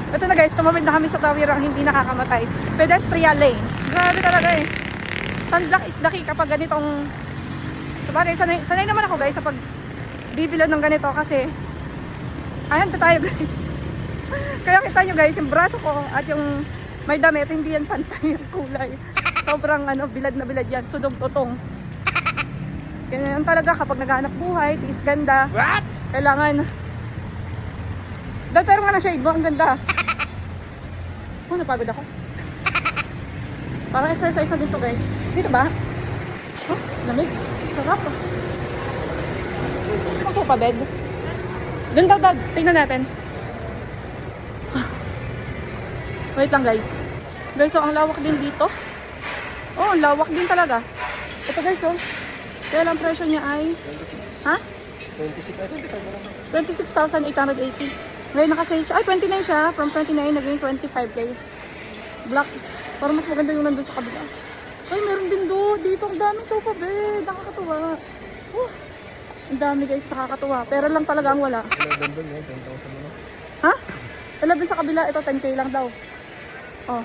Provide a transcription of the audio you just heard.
Ito na guys, tumawid na kami sa tawirang hindi nakakamatay. Pedestrian lane. Grabe talaga eh. Sunblock is the key kapag ganitong... Sabagay, sanay naman ako guys sa pag bibilad ng ganito kasi ayan na tayo guys. Kaya kita nyo guys, yung braso ko at yung may damit, hindi yan pantay yung kulay. Sobrang bilad na bilad yan, sunog tutong. Ganyan talaga kapag naghahanap buhay, tiis ganda. What? Kailangan. Dahil pero nga na shade mo, ang ganda. Oh, napagod ako. Parang exercise na dito guys. Dito ba? Oh, lamig. Sarap. Ako pa bed. Doon daw, tingnan natin. Wait lang guys. Guys, so ang lawak din dito. Oh, ang lawak din talaga. Ito guys, oh. Kaya lang presyo niya ay 26. ha? 26, I think ito mo 26,880. Ngayon nakasale siya. Ay, 29 siya. From 29 naging 25k. Black. Parang mas maganda yung nandun sa kabila. Ay, meron din dito. Ang dami sofa bed. Nakakatuwa. Ang dami guys. Nakakatuwa. Pero lang talaga ang wala. 11 doon, 10,000 mo na. Ha? 11 sa kabila. Ito 10k lang daw. Oh.